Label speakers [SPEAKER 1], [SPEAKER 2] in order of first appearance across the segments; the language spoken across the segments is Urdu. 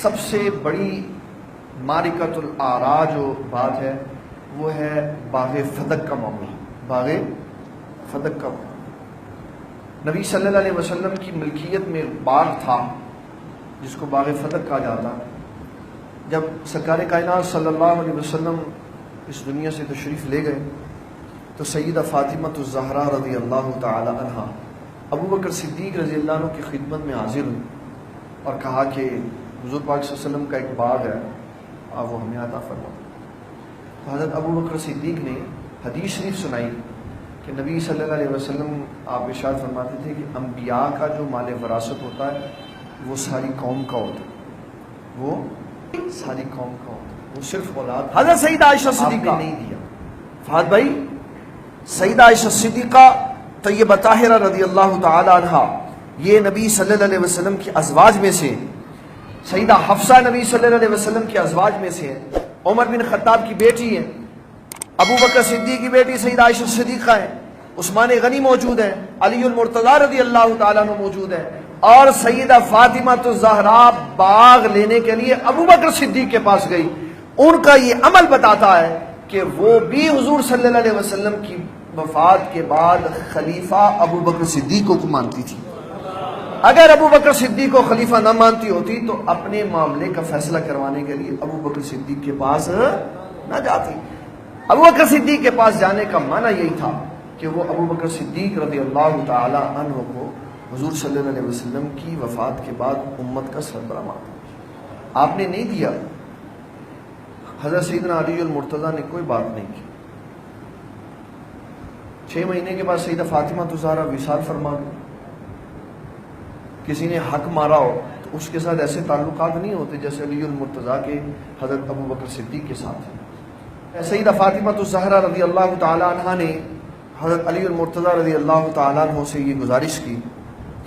[SPEAKER 1] سب سے بڑی معرکۃ الآراء جو بات ہے وہ ہے باغ فدق کا معاملہ. باغ فدق کا معاملہ نبی صلی اللہ علیہ وسلم کی ملکیت میں باغ تھا جس کو باغ فدق کہا جاتا. جب سرکار کائنات صلی اللہ علیہ وسلم اس دنیا سے تشریف لے گئے تو سیدہ فاطمہ الزہرا رضی اللہ تعالی عنہا ابو بکر صدیق رضی اللہ عنہ کی خدمت میں حاضر ہوئی اور کہا کہ حضور پاک صلی اللہ علیہ وسلم کا ایک باغ ہے آپ وہ ہمیں عطا فرمائیں. تو حضرت ابو بکر صدیق نے حدیث شریف سنائی کہ نبی صلی اللہ علیہ وسلم آپ ارشاد فرماتے تھے کہ انبیاء کا جو مال وراثت ہوتا ہے وہ ساری قوم کا ہوتا ہے، وہ ساری قوم کا ہوتا ہے، وہ صرف اولاد حضرت سیدہ عائشہ صدیقہ نہیں دیا. فہد بھائی، سیدہ عائشہ صدیقہ طیبہ طاہرہ رضی اللہ تعالی عنہا یہ نبی صلی اللہ علیہ وسلم کی ازواج میں سے، سیدہ حفصہ نبی صلی اللہ علیہ وسلم کی ازواج میں سے ہے، عمر بن خطاب کی بیٹی ہے، ابو بکر صدیق کی بیٹی سیدہ عائشہ صدیقہ ہے، عثمان غنی موجود ہے، علی المرتضی رضی اللہ تعالیٰ عنہ موجود ہے، اور سیدہ فاطمہ الزہرا باغ لینے کے لیے ابو بکر صدیق کے پاس گئی. ان کا یہ عمل بتاتا ہے کہ وہ بھی حضور صلی اللہ علیہ وسلم کی وفات کے بعد خلیفہ ابو بکر صدیق کو مانتی تھی. اگر ابو بکر صدیق کو خلیفہ نہ مانتی ہوتی تو اپنے معاملے کا فیصلہ کروانے کے لیے ابو بکر صدیق کے پاس نہ جاتی. ابو بکر صدیق کے پاس جانے کا معنی یہی تھا کہ وہ ابو بکر صدیق رضی اللہ تعالی عنہ کو حضور صلی اللہ علیہ وسلم کی وفات کے بعد امت کا سربراہ مانتے. آپ نے نہیں دیا. حضرت سیدنا علی المرتضی نے کوئی بات نہیں کی. 6 مہینے کے بعد سیدہ فاطمہ الزہرا وصال فرما گئی. کسی نے حق مارا ہو تو اس کے ساتھ ایسے تعلقات نہیں ہوتے جیسے علی المرتضی کے حضرت ابو بکر صدیق کے ساتھ. سیدہ فاطمہ الزہرا رضی اللہ تعالی عنہا نے حضرت علی المرتضی رضی اللہ تعالیٰ عنہ سے یہ گزارش کی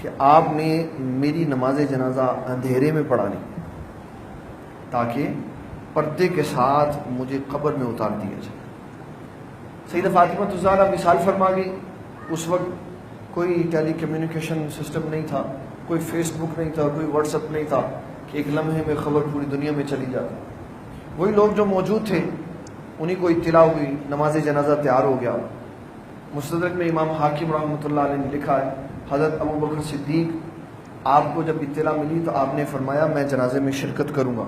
[SPEAKER 1] کہ آپ نے میری نماز جنازہ اندھیرے میں پڑھانی تاکہ پردے کے ساتھ مجھے قبر میں اتار دیا جائے. سیدہ فاطمہ الزہرا وصال فرما گئی. اس وقت کوئی ٹیلی کمیونیکیشن سسٹم نہیں تھا، کوئی فیس بک نہیں تھا، کوئی واٹس ایپ نہیں تھا کہ ایک لمحے میں خبر پوری دنیا میں چلی جاتی. وہی لوگ جو موجود تھے انہیں کو اطلاع ہوئی، نماز جنازہ تیار ہو گیا. مستدرک میں امام حاکم رحمۃ اللہ علیہ نے لکھا ہے حضرت ابو بکر صدیق آپ کو جب اطلاع ملی تو آپ نے فرمایا میں جنازے میں شرکت کروں گا.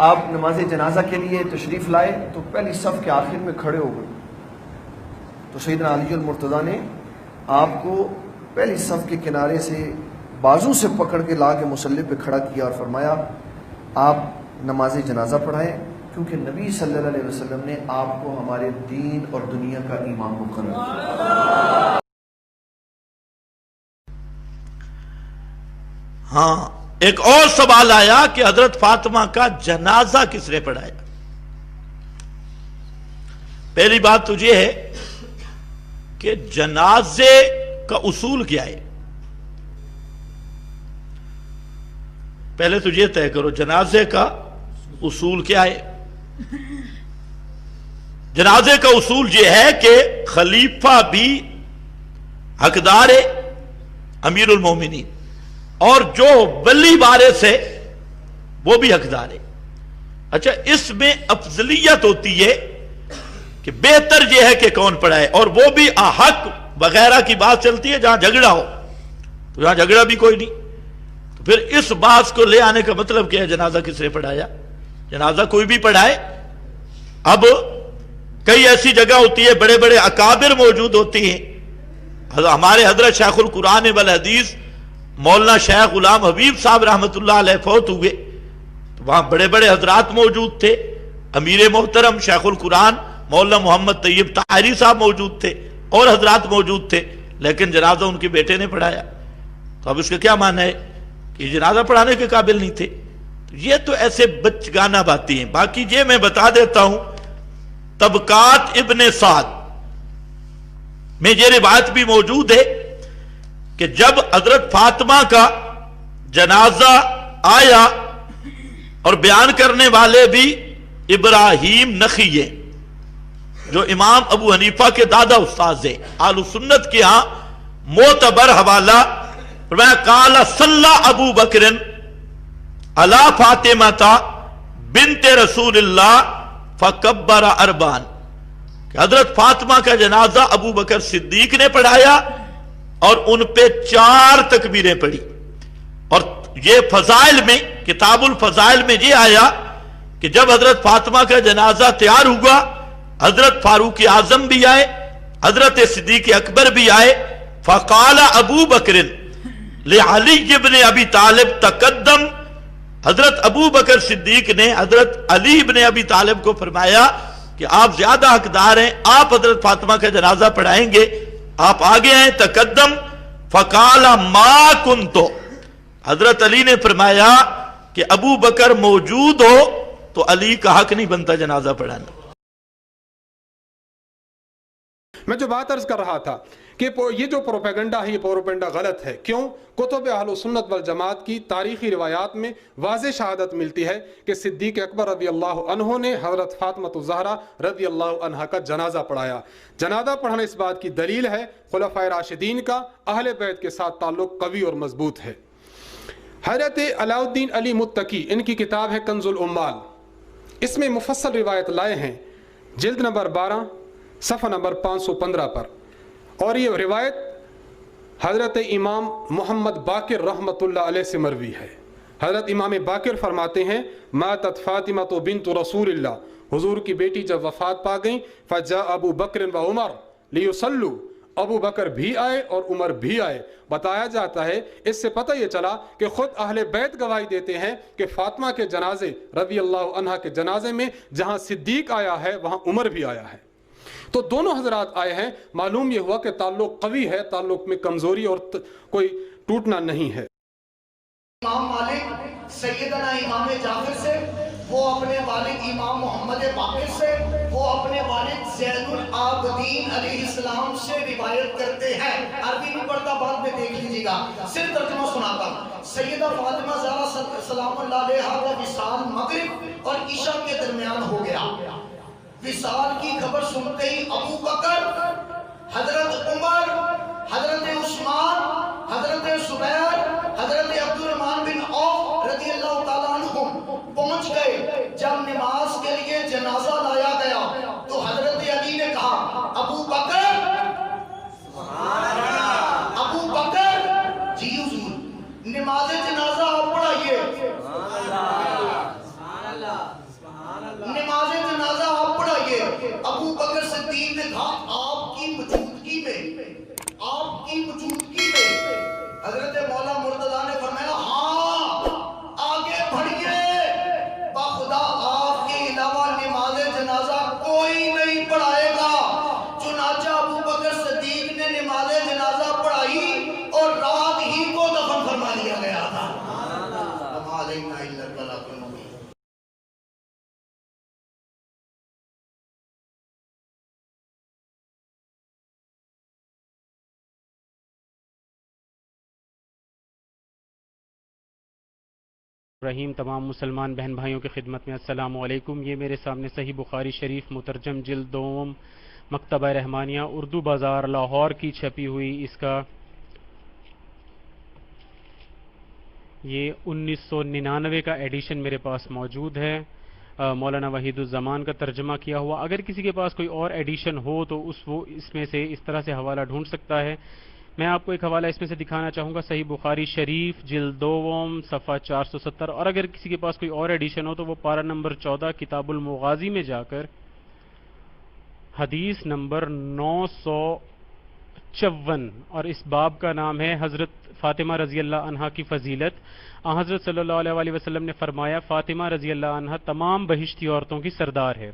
[SPEAKER 1] آپ نماز جنازہ کے لیے تشریف لائے تو پہلی صف کے آخر میں کھڑے ہو گئے. تو سیدنا علی المرتضی نے آپ کو پہلی صف کے کنارے سے بازو سے پکڑ کے لا کے مصلی پہ کھڑا کیا اور فرمایا آپ نماز جنازہ پڑھائیں کیونکہ نبی صلی اللہ علیہ وسلم نے آپ کو ہمارے دین اور دنیا کا امام مقرر کیا.
[SPEAKER 2] ہاں، ایک اور سوال آیا کہ حضرت فاطمہ کا جنازہ کس نے پڑھایا. پہلی بات تو یہ ہے کہ جنازے کا اصول کیا ہے. پہلے تو یہ طے کرو جنازے کا اصول کیا ہے. جنازے کا اصول یہ ہے کہ خلیفہ بھی حقدار ہے، امیر المومنین، اور جو ولی وارث ہے وہ بھی حقدار ہے. اچھا، اس میں افضلیت ہوتی ہے کہ بہتر یہ ہے کہ کون پڑھائے، اور وہ بھی حق وغیرہ کی بات چلتی ہے جہاں جھگڑا ہو. تو جہاں جھگڑا بھی کوئی نہیں تو پھر اس بات کو لے آنے کا مطلب کیا ہے جنازہ کس نے پڑھایا. جنازہ کوئی بھی پڑھائے. اب کئی ایسی جگہ ہوتی ہے بڑے بڑے اکابر موجود ہوتی ہیں. ہمارے حضرت شیخ القرآن والحدیث مولانا شیخ غلام حبیب صاحب رحمۃ اللہ علیہ فوت ہوئے تو وہاں بڑے بڑے حضرات موجود تھے. امیر محترم شیخ القرآن مولانا محمد طیب طاہری صاحب موجود تھے اور حضرات موجود تھے، لیکن جنازہ ان کے بیٹے نے پڑھایا. تو اب اس کا کیا معنی ہے کہ جنازہ پڑھانے کے قابل نہیں تھے. یہ تو ایسے بچگانہ باتیں ہیں. باقی یہ میں بتا دیتا ہوں طبقات ابن سعد میں یہ روایت بھی موجود ہے کہ جب حضرت فاطمہ کا جنازہ آیا اور بیان کرنے والے بھی ابراہیم نخعی ہیں، جو امام ابو حنیفہ کے دادا استاذ ہیں، اہل سنت کے ہاں معتبر حوالہ، فرمایا قال صلی ابو بکر علی فاطمہ بنت رسول اللہ فکبر اربعا، کہ حضرت فاطمہ کا جنازہ ابو بکر صدیق نے پڑھایا اور ان پہ 4 تکبیریں پڑھی۔ اور یہ فضائل میں، کتاب الفضائل میں یہ آیا کہ جب حضرت فاطمہ کا جنازہ تیار ہوا، حضرت فاروق اعظم بھی آئے، حضرت صدیق اکبر بھی آئے، فقال ابو بکر لعلی ابن ابی طالب تقدم، حضرت ابو بکر صدیق نے حضرت علی ابن ابی طالب کو فرمایا کہ آپ زیادہ حقدار ہیں، آپ حضرت فاطمہ کا جنازہ پڑھائیں گے، آپ آگے آئیں، تقدم۔ فقال ما کنت، حضرت علی نے فرمایا کہ ابو بکر موجود ہو تو علی کا حق نہیں بنتا جنازہ پڑھانا۔
[SPEAKER 3] میں جو بات عرض کر رہا تھا کہ یہ جو پروپیگنڈا ہے، یہ پروپیگنڈا غلط ہے۔ کیوں؟ کتب اہل سنت والجماعت کی تاریخی روایات میں واضح شہادت ملتی ہے کہ صدیق اکبر رضی اللہ عنہ نے حضرت فاطمہ الزہرا رضی اللہ عنہا کا جنازہ پڑھایا۔ جنازہ پڑھنا اس بات کی دلیل ہے خلفائے راشدین کا اہل بیت کے ساتھ تعلق قوی اور مضبوط ہے۔ حضرت علاء الدین علی متقی، ان کی کتاب ہے کنز الاموال، اس میں مفصل روایت لائے ہیں جلد نمبر 12 صفحہ نمبر 515 پر، اور یہ روایت حضرت امام محمد باقر رحمۃ اللہ علیہ سے مروی ہے۔ حضرت امام باقر فرماتے ہیں ماتت فاطمہ بنت رسول اللہ، حضور کی بیٹی جب وفات پا گئیں، فجاء ابو بکر و عمر لیصلوا، ابو بکر بھی آئے اور عمر بھی آئے۔ بتایا جاتا ہے، اس سے پتہ یہ چلا کہ خود اہل بیت گواہی دیتے ہیں کہ فاطمہ کے جنازے رضی اللہ عنہا کے جنازے میں جہاں صدیق آیا ہے وہاں عمر بھی آیا ہے۔ تو دونوں حضرات آئے ہیں، معلوم یہ ہوا کہ تعلق قوی ہے، تعلق میں کمزوری اور کوئی ٹوٹنا نہیں ہے۔
[SPEAKER 4] امام مالک سیدنا امام جعفر سے، وہ اپنے والد امام محمد باقر سے، وہ اپنے والد زین العابدین علیہ السلام سے روایت کرتے ہیں۔ عربی نہیں پڑھتا، بعد میں دیکھ لیجیے گا، صرف ترجمہ سناتا ہوں۔ سیدہ فاطمہ زہرا سلام اللہ علیہا کا وصال مغرب اور عشاء کے درمیان ہو گیا۔ وصال کی خبر سنتے ہی ابو بکر، حضرت عمر، حضرت عثمان، حضرت زبیر، حضرت عبد الرحمن بن عوف رضی اللہ تعالیٰ عنہ پہنچ گئے۔ جب نماز کے لیے جنازہ لایا گیا تو حضرت علی نے کہا ابو بکر، ابو بکر، جی حضور، نماز جنازہ آپ پڑھائیے، نماز جنازہ آپ پڑھائیے۔ ابو بکر صدیق نے کہا آپ کی موجودگی میں، آپ کی موجودگی میں، حضرت مولا مرتضیٰ نے فرمایا ہاں آگے بڑھیے، بخدا آپ کے علاوہ نماز جنازہ کوئی نہیں پڑھائے گا۔ چنانچہ ابو بکر صدیق نے نماز جنازہ پڑھائی اور رات ہی کو دفن فرما دیا گیا تھا۔
[SPEAKER 5] رحیم، تمام مسلمان بہن بھائیوں کی خدمت میں السلام علیکم۔ یہ میرے سامنے صحیح بخاری شریف مترجم جلد دوم مکتبہ رحمانیہ اردو بازار لاہور کی چھپی ہوئی، اس کا یہ 1999 کا ایڈیشن میرے پاس موجود ہے، مولانا وحید الزمان کا ترجمہ کیا ہوا۔ اگر کسی کے پاس کوئی اور ایڈیشن ہو تو وہ اس میں سے اس طرح سے حوالہ ڈھونڈ سکتا ہے۔ میں آپ کو ایک حوالہ اس میں سے دکھانا چاہوں گا، صحیح بخاری شریف جلد دوم صفحہ 470، اور اگر کسی کے پاس کوئی اور ایڈیشن ہو تو وہ پارہ نمبر 14 کتاب المغازی میں جا کر حدیث نمبر 954، اور اس باب کا نام ہے حضرت فاطمہ رضی اللہ عنہا کی فضیلت۔ حضرت صلی اللہ علیہ وسلم نے فرمایا فاطمہ رضی اللہ عنہا تمام بہشتی عورتوں کی سردار ہے،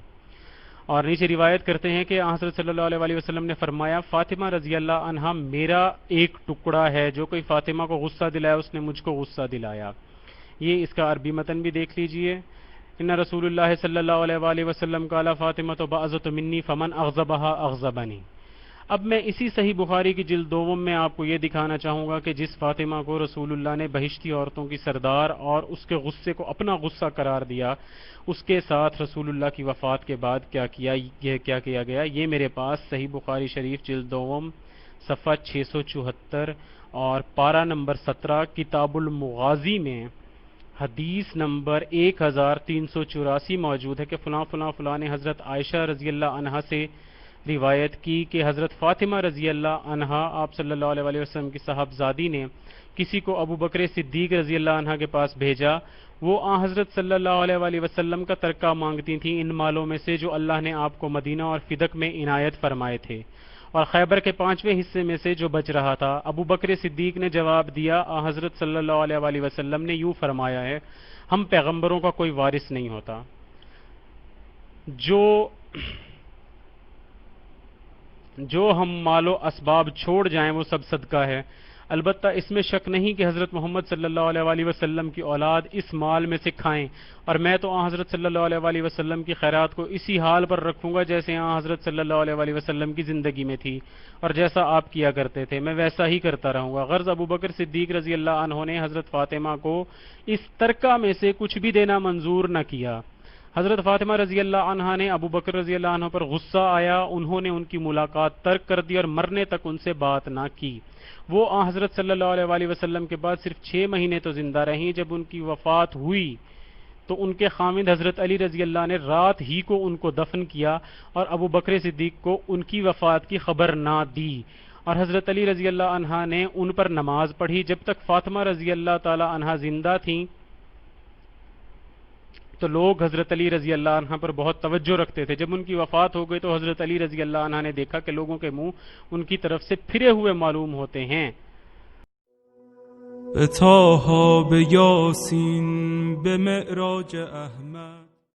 [SPEAKER 5] اور نیچے روایت کرتے ہیں کہ حضرت صلی اللہ علیہ وسلم نے فرمایا فاطمہ رضی اللہ عنہا میرا ایک ٹکڑا ہے، جو کوئی فاطمہ کو غصہ دلایا اس نے مجھ کو غصہ دلایا۔ یہ اس کا عربی متن بھی دیکھ لیجئے۔ ان رسول اللہ صلی اللہ علیہ وسلم قال فاطمہ بعضۃ منی فمن اغضبها اغضبنی، اب میں اسی صحیح بخاری کی جلد دوم میں آپ کو یہ دکھانا چاہوں گا کہ جس فاطمہ کو رسول اللہ نے بہشتی عورتوں کی سردار اور اس کے غصے کو اپنا غصہ قرار دیا، اس کے ساتھ رسول اللہ کی وفات کے بعد کیا کیا گیا، یہ میرے پاس صحیح بخاری شریف جلد دوم صفحہ 674 اور پارہ نمبر 17 کتاب المغازی میں حدیث نمبر 1384 موجود ہے کہ فلاں فلاں فلاں نے حضرت عائشہ رضی اللہ عنہا سے روایت کی کہ حضرت فاطمہ رضی اللہ عنہا آپ صلی اللہ علیہ وسلم کی صاحبزادی نے کسی کو ابو بکر صدیق رضی اللہ عنہ کے پاس بھیجا، وہ حضرت صلی اللہ علیہ وسلم کا ترکہ مانگتی تھیں ان مالوں میں سے جو اللہ نے آپ کو مدینہ اور فدق میں عنایت فرمائے تھے، اور خیبر کے 5ویں حصے میں سے جو بچ رہا تھا۔ ابو بکر صدیق نے جواب دیا، حضرت صلی اللہ علیہ وسلم نے یوں فرمایا ہے، ہم پیغمبروں کا کوئی وارث نہیں ہوتا، جو ہم مال و اسباب چھوڑ جائیں وہ سب صدقہ ہے۔ البتہ اس میں شک نہیں کہ حضرت محمد صلی اللہ علیہ وسلم کی اولاد اس مال میں سے کھائیں، اور میں تو حضرت صلی اللہ علیہ وسلم کی خیرات کو اسی حال پر رکھوں گا جیسے حضرت صلی اللہ علیہ وسلم کی زندگی میں تھی، اور جیسا آپ کیا کرتے تھے میں ویسا ہی کرتا رہوں گا۔ غرض ابو بکر صدیق رضی اللہ عنہ نے حضرت فاطمہ کو اس ترکہ میں سے کچھ بھی دینا منظور نہ کیا۔ حضرت فاطمہ رضی اللہ عنہا نے ابو بکر رضی اللہ عنہ پر غصہ آیا، انہوں نے ان کی ملاقات ترک کر دی اور مرنے تک ان سے بات نہ کی۔ وہ حضرت صلی اللہ علیہ وسلم کے بعد صرف 6 مہینے تو زندہ رہیں۔ جب ان کی وفات ہوئی تو ان کے خامند حضرت علی رضی اللہ نے رات ہی کو ان کو دفن کیا اور ابو بکر صدیق کو ان کی وفات کی خبر نہ دی، اور حضرت علی رضی اللہ عنہ نے ان پر نماز پڑھی۔ جب تک فاطمہ رضی اللہ تعالی عنہا زندہ تھیں تو لوگ حضرت علی رضی اللہ عنہ پر بہت توجہ رکھتے تھے۔ جب ان کی وفات ہو گئی تو حضرت علی رضی اللہ عنہ نے دیکھا کہ لوگوں کے منہ ان کی طرف سے پھرے ہوئے معلوم ہوتے ہیں۔
[SPEAKER 6] به طه به یاسین به معراج احمد